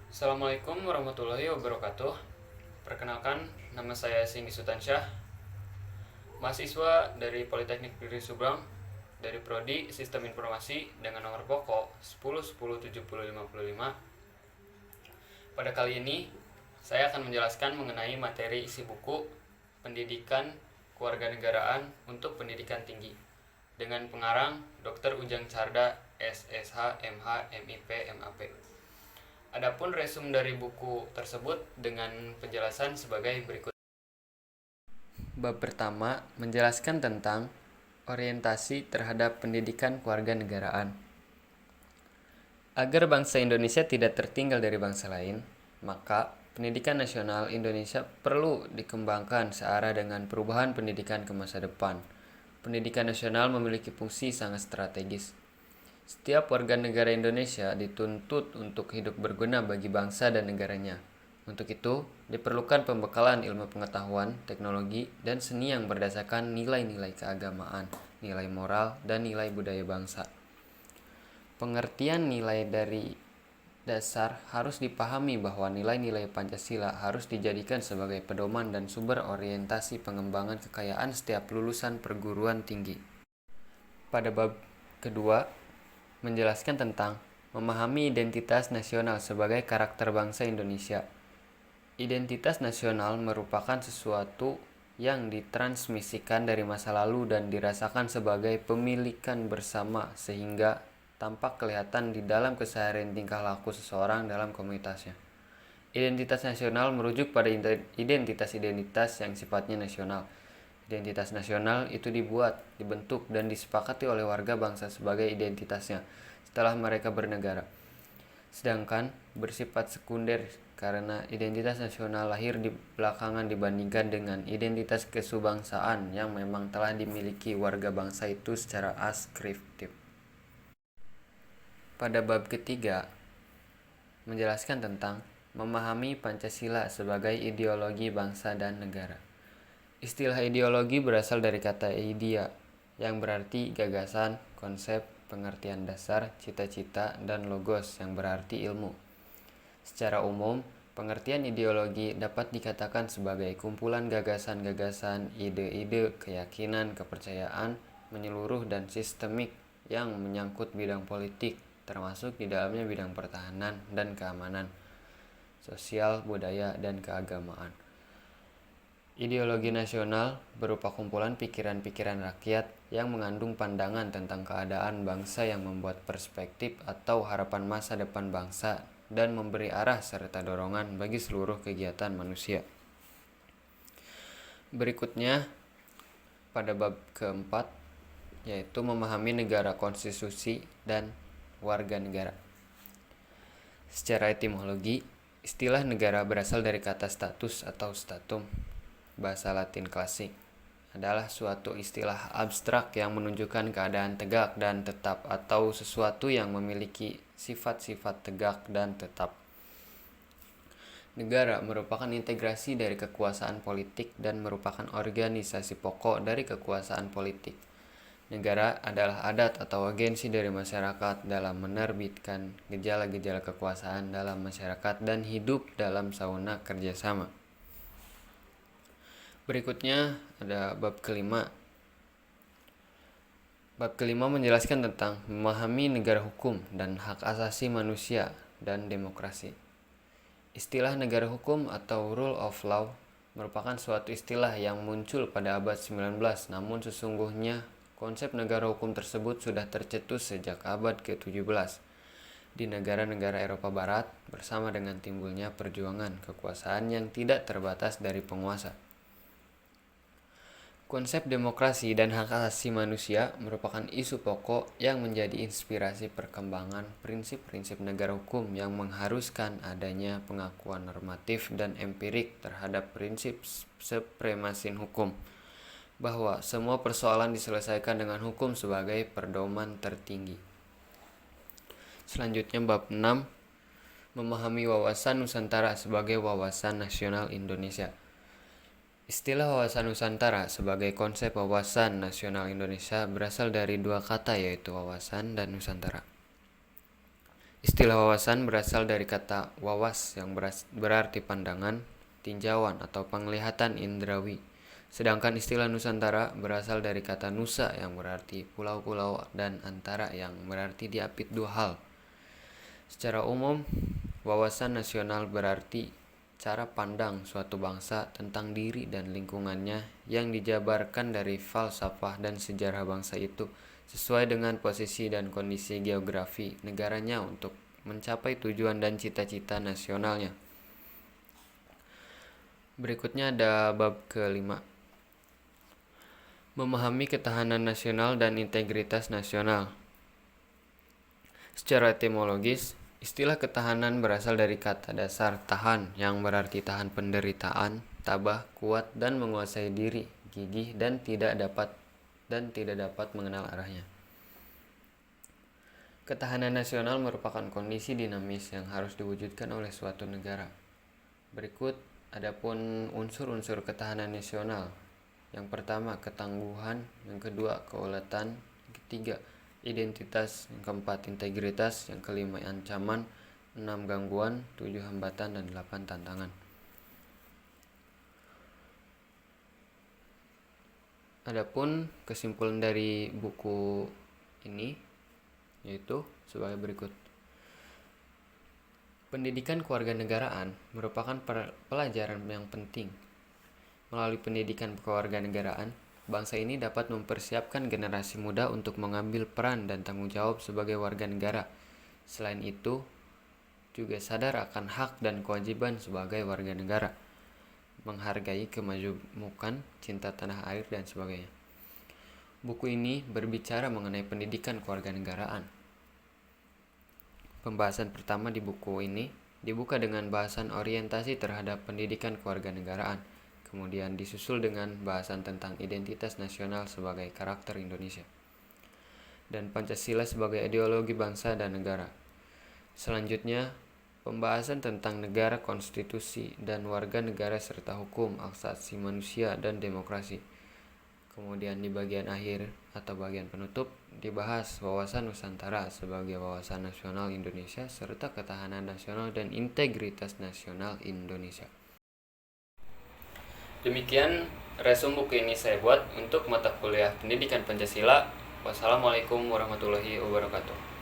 Assalamualaikum warahmatullahi wabarakatuh. Perkenalkan, nama saya Singgi Sutansyah, mahasiswa dari Politeknik Negeri Subang, dari Prodi Sistem Informasi dengan nomor pokok 10 10 70 55. Pada kali ini, saya akan menjelaskan mengenai materi isi buku Pendidikan Kewarganegaraan untuk Pendidikan Tinggi dengan pengarang Dr. Ujang Carda, SSH, MH, MIP, MAP. Adapun resum dari buku tersebut dengan penjelasan sebagai berikut. Bab pertama menjelaskan tentang orientasi terhadap pendidikan kewarganegaraan. Agar bangsa Indonesia tidak tertinggal dari bangsa lain, maka pendidikan nasional Indonesia perlu dikembangkan searah dengan perubahan pendidikan ke masa depan. Pendidikan nasional memiliki fungsi sangat strategis. Setiap warga negara Indonesia dituntut untuk hidup berguna bagi bangsa dan negaranya. Untuk itu, diperlukan pembekalan ilmu pengetahuan, teknologi, dan seni yang berdasarkan nilai-nilai keagamaan, nilai moral, dan nilai budaya bangsa. Pengertian nilai dari dasar harus dipahami bahwa nilai-nilai Pancasila harus dijadikan sebagai pedoman dan sumber orientasi pengembangan kekayaan setiap lulusan perguruan tinggi. Pada bab kedua, menjelaskan tentang memahami identitas nasional sebagai karakter bangsa Indonesia. Identitas nasional merupakan sesuatu yang ditransmisikan dari masa lalu dan dirasakan sebagai pemilikan bersama sehingga tampak kelihatan di dalam keseharian tingkah laku seseorang dalam komunitasnya. Identitas nasional merujuk pada identitas-identitas yang sifatnya nasional. Identitas nasional itu dibentuk, dan disepakati oleh warga bangsa sebagai identitasnya setelah mereka bernegara. Sedangkan bersifat sekunder karena identitas nasional lahir di belakangan dibandingkan dengan identitas kesubangsaan yang memang telah dimiliki warga bangsa itu secara askriptif. Pada bab ketiga, menjelaskan tentang memahami Pancasila sebagai ideologi bangsa dan negara. Istilah ideologi berasal dari kata idea, yang berarti gagasan, konsep, pengertian dasar, cita-cita, dan logos yang berarti ilmu. Secara umum, pengertian ideologi dapat dikatakan sebagai kumpulan gagasan-gagasan, ide-ide, keyakinan, kepercayaan, menyeluruh dan sistemik yang menyangkut bidang politik, termasuk di dalamnya bidang pertahanan dan keamanan, sosial, budaya, dan keagamaan. Ideologi nasional berupa kumpulan pikiran-pikiran rakyat yang mengandung pandangan tentang keadaan bangsa yang membuat perspektif atau harapan masa depan bangsa dan memberi arah serta dorongan bagi seluruh kegiatan manusia. Berikutnya, pada bab keempat, yaitu memahami negara konstitusi dan warga negara. Secara etimologi, istilah negara berasal dari kata status atau statum, bahasa Latin klasik, adalah suatu istilah abstrak yang menunjukkan keadaan tegak dan tetap atau sesuatu yang memiliki sifat-sifat tegak dan tetap. Negara merupakan integrasi dari kekuasaan politik dan merupakan organisasi pokok dari kekuasaan politik. Negara adalah adat atau agensi dari masyarakat dalam menerbitkan gejala-gejala kekuasaan dalam masyarakat dan hidup dalam sauna kerjasama. Berikutnya ada bab kelima. Bab kelima menjelaskan tentang memahami negara hukum dan hak asasi manusia dan demokrasi. Istilah negara hukum atau rule of law merupakan suatu istilah yang muncul pada abad 19, namun sesungguhnya konsep negara hukum tersebut sudah tercetus sejak abad ke-17 di negara-negara Eropa Barat bersama dengan timbulnya perjuangan kekuasaan yang tidak terbatas dari penguasa. Konsep demokrasi dan hak asasi manusia merupakan isu pokok yang menjadi inspirasi perkembangan prinsip-prinsip negara hukum yang mengharuskan adanya pengakuan normatif dan empirik terhadap prinsip supremasi hukum, bahwa semua persoalan diselesaikan dengan hukum sebagai pedoman tertinggi. Selanjutnya bab 6, memahami wawasan Nusantara sebagai wawasan nasional Indonesia. Istilah wawasan Nusantara sebagai konsep wawasan nasional Indonesia berasal dari dua kata, yaitu wawasan dan Nusantara. Istilah wawasan berasal dari kata wawas yang berarti pandangan, tinjauan atau penglihatan indrawi. Sedangkan istilah Nusantara berasal dari kata nusa yang berarti pulau-pulau dan antara yang berarti diapit dua hal. Secara umum, wawasan nasional berarti cara pandang suatu bangsa tentang diri dan lingkungannya yang dijabarkan dari falsafah dan sejarah bangsa itu sesuai dengan posisi dan kondisi geografi negaranya untuk mencapai tujuan dan cita-cita nasionalnya. Berikutnya ada bab kelima. Memahami ketahanan nasional dan integritas nasional. Secara etimologis, istilah ketahanan berasal dari kata dasar tahan yang berarti tahan penderitaan, tabah, kuat dan menguasai diri, gigih dan tidak dapat mengenal arahnya. Ketahanan nasional merupakan kondisi dinamis yang harus diwujudkan oleh suatu negara. Berikut adapun unsur-unsur ketahanan nasional. Yang pertama, ketangguhan, yang kedua, keuletan, yang ketiga, identitas, yang keempat, integritas, yang kelima, ancaman, 6 gangguan, 7 hambatan, dan 8 tantangan. Adapun kesimpulan dari buku ini yaitu sebagai berikut. Pendidikan kewarganegaraan merupakan pelajaran yang penting. Melalui pendidikan kewarganegaraan, bangsa ini dapat mempersiapkan generasi muda untuk mengambil peran dan tanggung jawab sebagai warga negara. Selain itu, juga sadar akan hak dan kewajiban sebagai warga negara, menghargai kemajemukan, cinta tanah air, dan sebagainya. Buku ini berbicara mengenai pendidikan kewarganegaraan. Pembahasan pertama di buku ini dibuka dengan bahasan orientasi terhadap pendidikan kewarganegaraan, kemudian disusul dengan bahasan tentang identitas nasional sebagai karakter Indonesia, dan Pancasila sebagai ideologi bangsa dan negara. Selanjutnya, pembahasan tentang negara, konstitusi, dan warga negara serta hukum, asasi manusia, dan demokrasi. Kemudian di bagian akhir atau bagian penutup dibahas wawasan Nusantara sebagai wawasan nasional Indonesia serta ketahanan nasional dan integritas nasional Indonesia. Demikian resum buku ini saya buat untuk mata kuliah Pendidikan Pancasila. Wassalamualaikum warahmatullahi wabarakatuh.